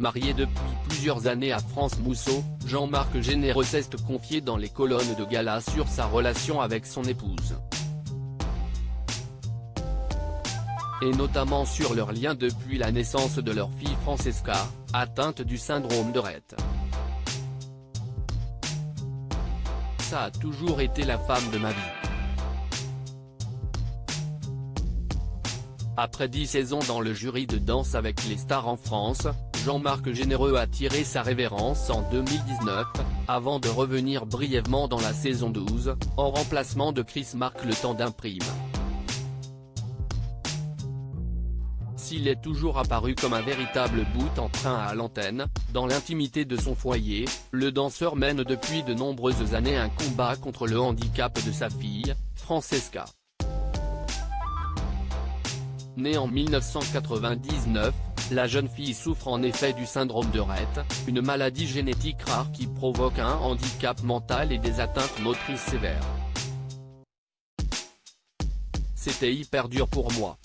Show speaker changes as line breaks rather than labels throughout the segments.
Marié depuis plusieurs années à France Mousseau, Jean-Marc Généreux s'est confié dans les colonnes de Gala sur sa relation avec son épouse. Et notamment sur leur lien depuis la naissance de leur fille Francesca, atteinte du syndrome de Rett. Ça a toujours été la femme de ma vie. Après 10 saisons dans le jury de Danse avec les stars en France, Jean-Marc Généreux a tiré sa révérence en 2019, avant de revenir brièvement dans la saison 12, en remplacement de Chris Marc le temps d'un prime. S'il est toujours apparu comme un véritable bout en train à l'antenne, dans l'intimité de son foyer, le danseur mène depuis de nombreuses années un combat contre le handicap de sa fille, Francesca. Née en 1999, la jeune fille souffre en effet du syndrome de Rett, une maladie génétique rare qui provoque un handicap mental et des atteintes motrices sévères. C'était hyper dur pour moi.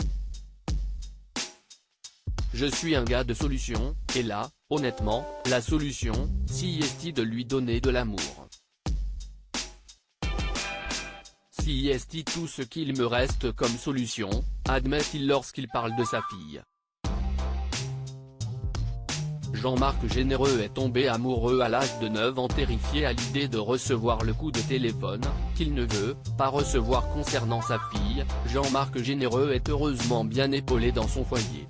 Je suis un gars de solution, et là, honnêtement, la solution, c'est de lui donner de l'amour. C'est tout ce qu'il me reste comme solution, admet-il lorsqu'il parle de sa fille. Jean-Marc Généreux est tombé amoureux à l'âge de 9 ans, terrifié à l'idée de recevoir le coup de téléphone qu'il ne veut pas recevoir concernant sa fille. Jean-Marc Généreux est heureusement bien épaulé dans son foyer.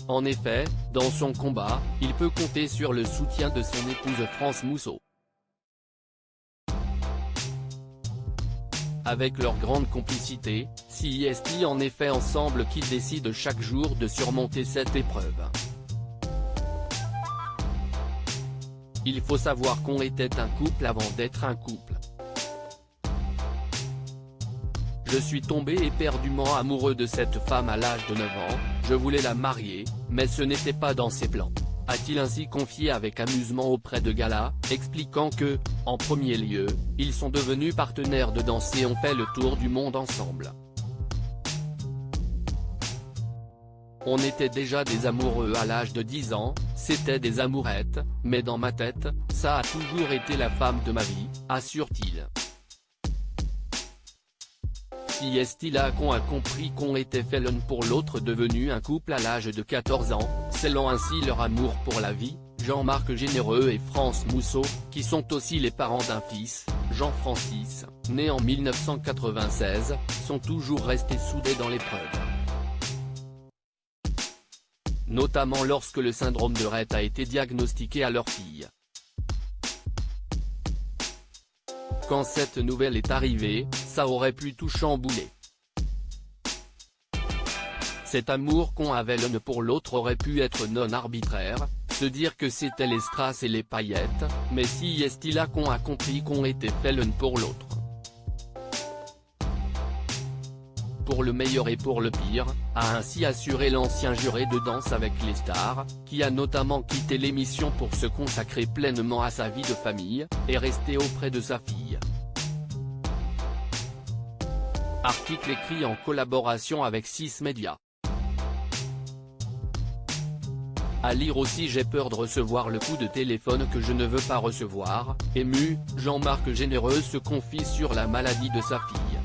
En effet, dans son combat, il peut compter sur le soutien de son épouse France Mousseau. Avec leur grande complicité, c'est en effet ensemble qu'ils décident chaque jour de surmonter cette épreuve. Il faut savoir qu'on était un couple avant d'être un couple. Je suis tombé éperdument amoureux de cette femme à l'âge de 9 ans, je voulais la marier, mais ce n'était pas dans ses plans, a-t-il ainsi confié avec amusement auprès de Gala, expliquant que, en premier lieu, ils sont devenus partenaires de danse et ont fait le tour du monde ensemble. On était déjà des amoureux à l'âge de 10 ans, c'était des amourettes, mais dans ma tête, ça a toujours été la femme de ma vie, assure-t-il. Si là qu'on a compris qu'on était fait l'un pour l'autre devenu un couple à l'âge de 14 ans, scellant ainsi leur amour pour la vie, Jean-Marc Généreux et France Mousseau, qui sont aussi les parents d'un fils, Jean-Francis, né en 1996, sont toujours restés soudés dans l'épreuve. Notamment lorsque le syndrome de Rett a été diagnostiqué à leur fille. Quand cette nouvelle est arrivée, ça aurait pu tout chambouler. Cet amour qu'on avait l'un pour l'autre aurait pu être non arbitraire, se dire que c'était les strass et les paillettes, mais c'est là qu'on a compris qu'on était fait l'un pour l'autre. Pour le meilleur et pour le pire, a ainsi assuré l'ancien juré de Danse avec les stars, qui a notamment quitté l'émission pour se consacrer pleinement à sa vie de famille, et rester auprès de sa fille. Article écrit en collaboration avec 6 médias. À lire aussi: j'ai peur de recevoir le coup de téléphone que je ne veux pas recevoir. Ému, Jean-Marc Généreux se confie sur la maladie de sa fille.